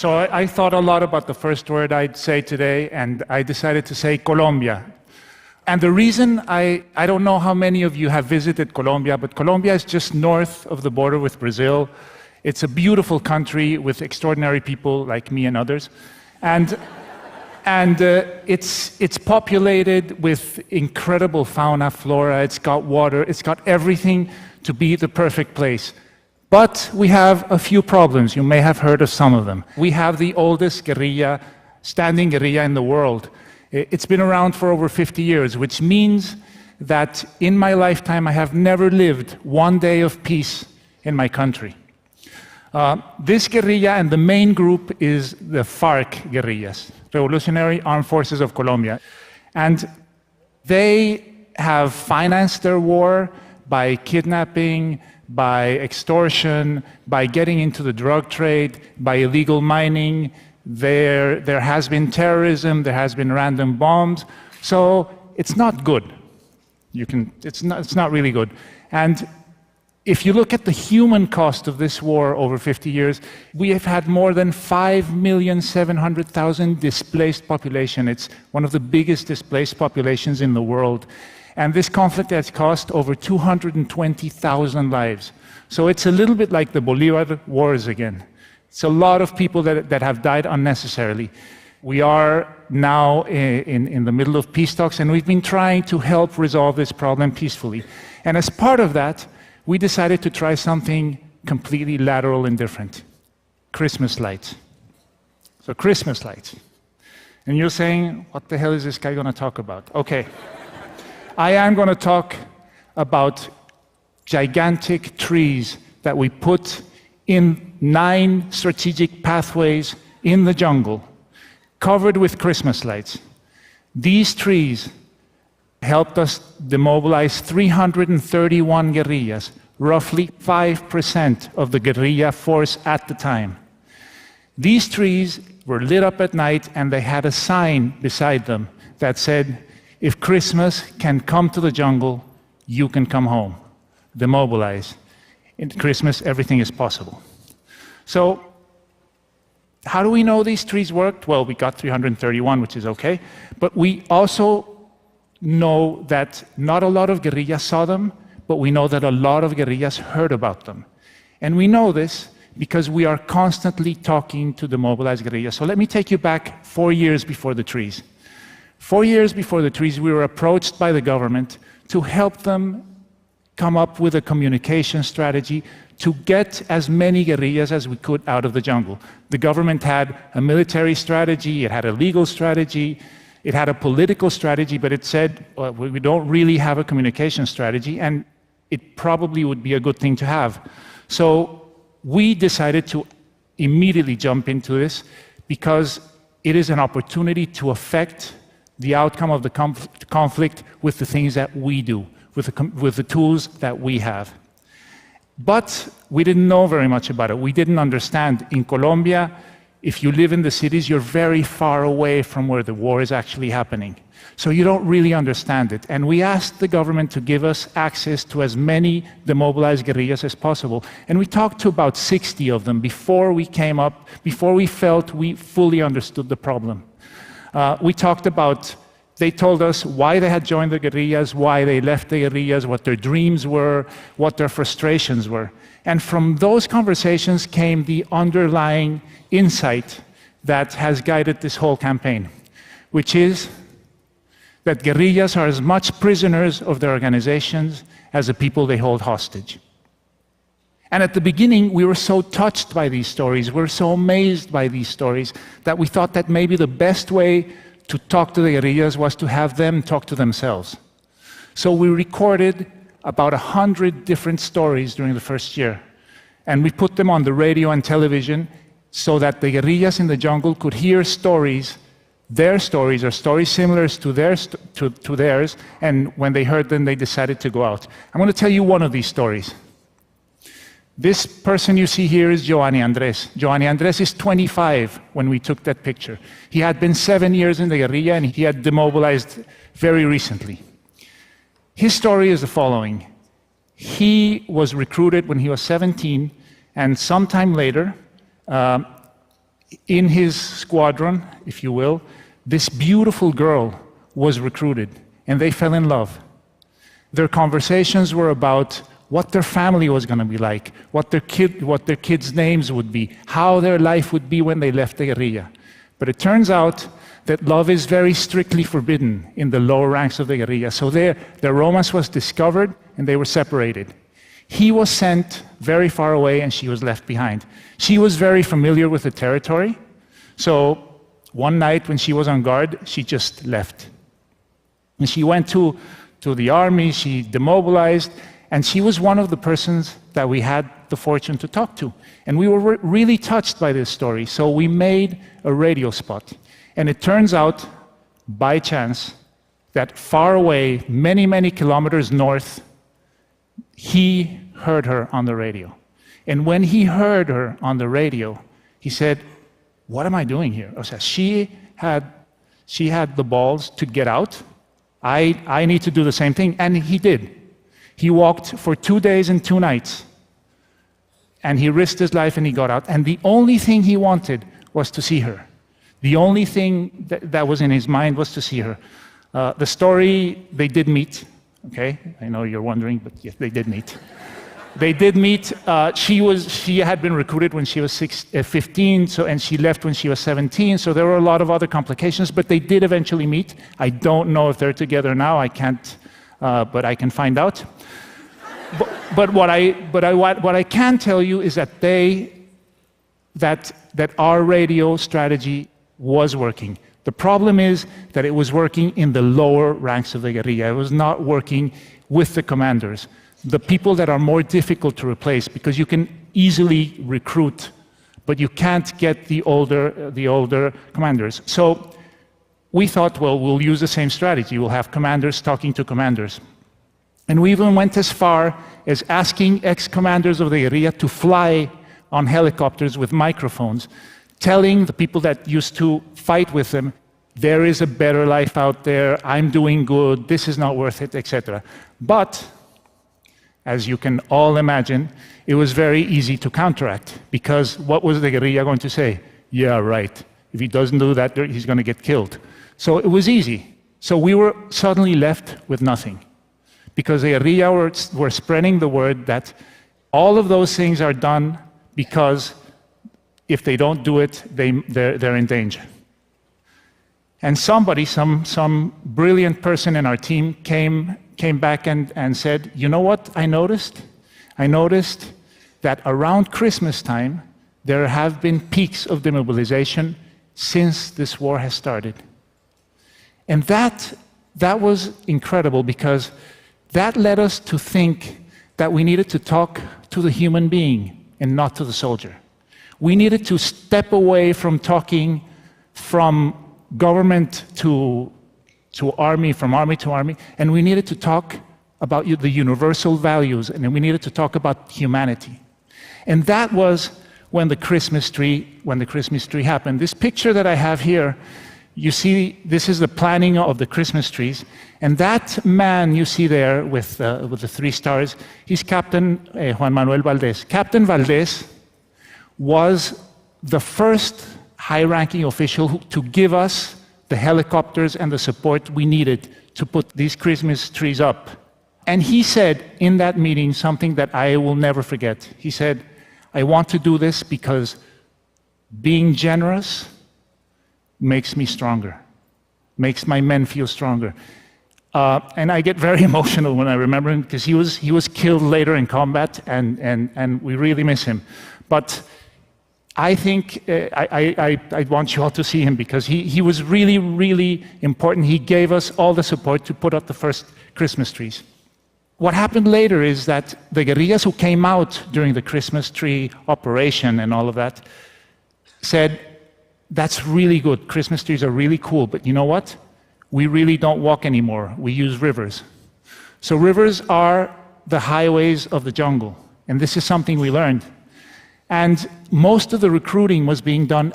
So I thought a lot about the first word I'd say today, and I decided to say Colombia. And the reason, I don't know how many of you have visited Colombia, but Colombia is just north of the border with Brazil. It's a beautiful country with extraordinary people like me and others. And it's populated with incredible fauna, flora, it's got water, it's got everything to be the perfect place. But we have a few problems. You may have heard of some of them. We have the oldest guerrilla, standing guerrilla in the world. It's been around for over 50 years, which means that in my lifetime I have never lived one day of peace in my country. This guerrilla and the main group is the FARC guerrillas, Revolutionary Armed Forces of Colombia. And they have financed their war by kidnapping, by extortion, by getting into the drug trade, by illegal mining. There has been terrorism, there has been random bombs. So it's not good. It's not really good. And if you look at the human cost of this war over 50 years, we have had more than 5,700,000 displaced population. It's one of the biggest displaced populations in the world. And this conflict has cost over 220,000 lives. So it's a little bit like the Bolivar Wars again. It's a lot of people that have died unnecessarily. We are now in the middle of peace talks, and we've been trying to help resolve this problem peacefully. And as part of that, we decided to try something completely lateral and different. Christmas lights. So Christmas lights. And you're saying, what the hell is this guy going to talk about? Okay. I am going to talk about gigantic trees that we put in 9 strategic pathways in the jungle, covered with Christmas lights. These trees helped us demobilize 331 guerrillas, roughly 5% of the guerrilla force at the time. These trees were lit up at night, and they had a sign beside them that said, "If Christmas can come to the jungle, you can come home. Demobilize. In Christmas, everything is possible." So, how do we know these trees worked? Well, we got 331, which is okay. But we also know that not a lot of guerrillas saw them, but we know that a lot of guerrillas heard about them. And we know this because we are constantly talking to the mobilized guerrillas. So let me take you back 4 years before the trees. 4 years before the trees, we were approached by the government to help them come up with a communication strategy to get as many guerrillas as we could out of the jungle. The government had a military strategy, it had a legal strategy, it had a political strategy, but it said, well, we don't really have a communication strategy, and it probably would be a good thing to have. So we decided to immediately jump into this because it is an opportunity to affect the outcome of the conflict with the things that we do, with the tools that we have. But we didn't know very much about it. We didn't understand. In Colombia, if you live in the cities, you're very far away from where the war is actually happening. So you don't really understand it. And we asked the government to give us access to as many demobilized guerrillas as possible. And we talked to about 60 of them before we came up, before we felt we fully understood the problem. We talked about, they told us why they had joined the guerrillas, why they left the guerrillas, what their dreams were, what their frustrations were. And from those conversations came the underlying insight that has guided this whole campaign, which is that guerrillas are as much prisoners of their organizations as the people they hold hostage. And at the beginning, we were so touched by these stories, we were so amazed by these stories, that we thought that maybe the best way to talk to the guerrillas was to have them talk to themselves. So we recorded about 100 different stories during the first year, and we put them on the radio and television so that the guerrillas in the jungle could hear stories, their stories, or stories similar to theirs, and when they heard them, they decided to go out. I'm going to tell you one of these stories. This person you see here is Giovanni Andres. Giovanni Andres is 25 when we took that picture. He had been 7 years in the guerrilla, and he had demobilized very recently. His story is the following. He was recruited when he was 17, and sometime later, in his squadron, if you will, this beautiful girl was recruited, and they fell in love. Their conversations were about what their family was going to be like, what their kids' names would be, how their life would be when they left the guerrilla. But it turns out that love is very strictly forbidden in the lower ranks of the guerrilla. So their romance was discovered, and they were separated. He was sent very far away, and she was left behind. She was very familiar with the territory, so one night when she was on guard, she just left. And she went to the army, she demobilized, and she was one of the persons that we had the fortune to talk to. And we were really touched by this story, so we made a radio spot. And it turns out, by chance, that far away, many, many kilometers north, he heard her on the radio. And when he heard her on the radio, he said, "What am I doing here?" O sea, she had the balls to get out. I need to do the same thing. And he did. He walked for 2 days and 2 nights. And he risked his life and he got out. And the only thing he wanted was to see her. The only thing that was in his mind was to see her. The story, they did meet. Okay, I know you're wondering, but yes, they did meet. They did meet. She had been recruited when she was 15, and she left when she was 17. So there were a lot of other complications, but they did eventually meet. I don't know if they're together now. I can't, but I can find out. But what I can tell you is that our radio strategy was working. The problem is that it was working in the lower ranks of the guerrilla. It was not working with the commanders, the people that are more difficult to replace, because you can easily recruit, but you can't get the older commanders. So we thought, well, we'll use the same strategy. We'll have commanders talking to commanders. And we even went as far as asking ex-commanders of the guerrilla to fly on helicopters with microphones, telling the people that used to fight with them, there is a better life out there, I'm doing good, this is not worth it, etc. But, as you can all imagine, it was very easy to counteract, because what was the guerrilla going to say? Yeah, right. If he doesn't do that, he's going to get killed. So it was easy. So we were suddenly left with nothing, because the guerrilla were spreading the word that all of those things are done because if they don't do it, they're in danger. And somebody, some brilliant person in our team came back and said, you know what I noticed? I noticed that around Christmas time, there have been peaks of demobilization since this war has started. And that was incredible, because that led us to think that we needed to talk to the human being and not to the soldier. We needed to step away from talking from government to army, from army to army, and we needed to talk about the universal values, and then we needed to talk about humanity. And that was when the Christmas tree happened. This picture that I have here, you see, this is the planning of the Christmas trees, and that man you see there with the 3 stars, he's Captain Juan Manuel Valdez. Captain Valdez was the first high-ranking official to give us the helicopters and the support we needed to put these Christmas trees up. And he said in that meeting something that I will never forget. He said, I want to do this because being generous makes me stronger, makes my men feel stronger. And I get very emotional when I remember him, because he was killed later in combat, and we really miss him. But I think I want you all to see him, because he was really, really important. He gave us all the support to put up the first Christmas trees. What happened later is that the guerrillas who came out during the Christmas tree operation and all of that said, that's really good, Christmas trees are really cool, but you know what? We really don't walk anymore, we use rivers. So rivers are the highways of the jungle, and this is something we learned. And most of the recruiting was being done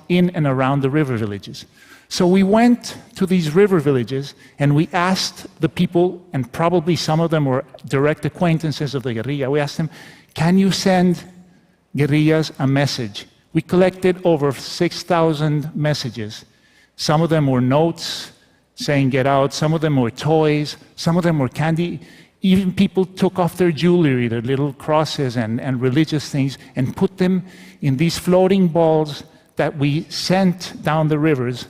in and around the river villages. So we went to these river villages and we asked the people, and probably some of them were direct acquaintances of the guerrilla, we asked them, can you send guerrillas a message? We collected over 6,000 messages. Some of them were notes saying get out, some of them were toys, some of them were candy. Even people took off their jewelry, their little crosses and religious things, and put them in these floating balls that we sent down the rivers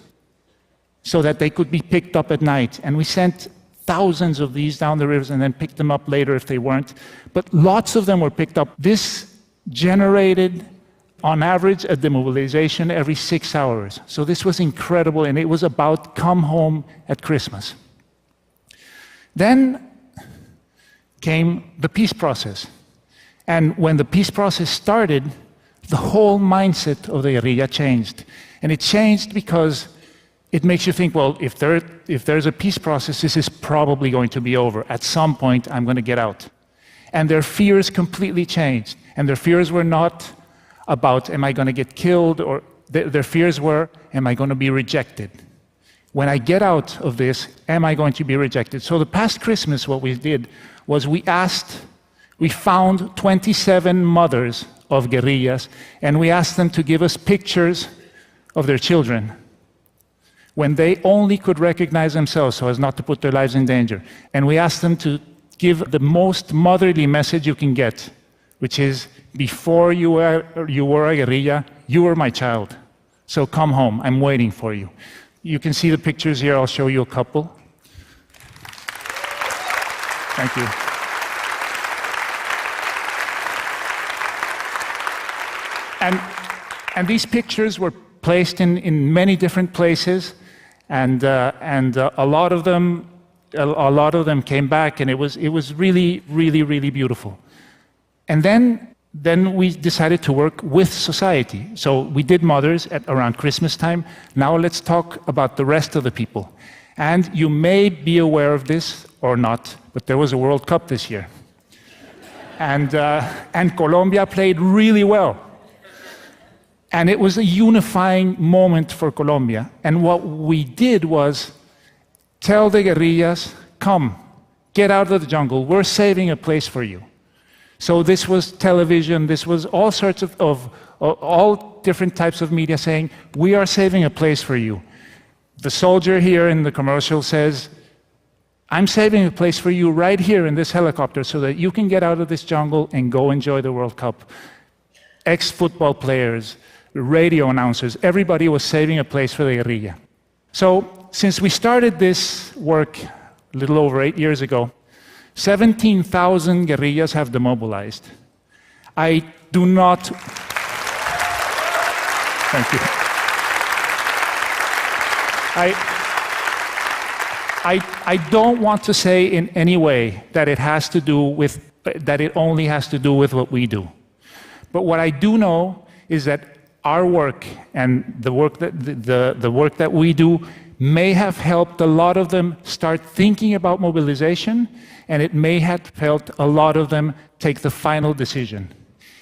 so that they could be picked up at night. And we sent thousands of these down the rivers and then picked them up later if they weren't. But lots of them were picked up. This generated, on average, a demobilization every 6 hours. So this was incredible, and it was about come home at Christmas. Then came the peace process. And when the peace process started, the whole mindset of the guerrilla changed. And it changed because it makes you think, well, if there's a peace process, this is probably going to be over. At some point, I'm going to get out. And their fears completely changed. And their fears were not about, am I going to get killed? Or their fears were, am I going to be rejected? When I get out of this, am I going to be rejected? So the past Christmas, what we did was we found 27 mothers of guerrillas, and we asked them to give us pictures of their children when they only could recognize themselves so as not to put their lives in danger. And we asked them to give the most motherly message you can get, which is, before you were a guerrilla, you were my child. So come home, I'm waiting for you. You can see the pictures here, I'll show you a couple. Thank you. And these pictures were placed in many different places, and a lot of them came back, and it was really, really, really beautiful. And then we decided to work with society. So we did mothers around Christmas time. Now let's talk about the rest of the people. And you may be aware of this or not, but there was a World Cup this year. And Colombia played really well. And it was a unifying moment for Colombia. And what we did was tell the guerrillas, come, get out of the jungle, we're saving a place for you. So this was television, this was all sorts of all different types of media saying, we are saving a place for you. The soldier here in the commercial says, I'm saving a place for you right here in this helicopter so that you can get out of this jungle and go enjoy the World Cup. Ex-football players, radio announcers, everybody was saving a place for the guerrilla. So since we started this work a little over 8 years ago, 17,000 guerrillas have demobilized. I do not... Thank you. I don't want to say in any way that it only has to do with what we do. But what I do know is that our work and the work that we do may have helped a lot of them start thinking about mobilization, and it may have helped a lot of them take the final decision.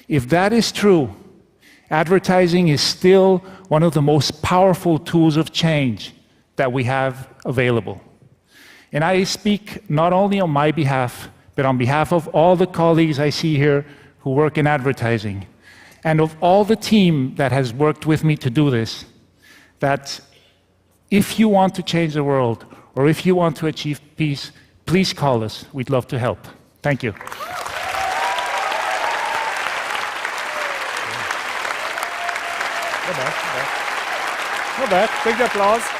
If that is true, advertising is still one of the most powerful tools of change that we have available. And I speak not only on my behalf, but on behalf of all the colleagues I see here who work in advertising, and of all the team that has worked with me to do this, that if you want to change the world, or if you want to achieve peace, please call us. We'd love to help. Thank you. Not bad. Not bad. Big applause.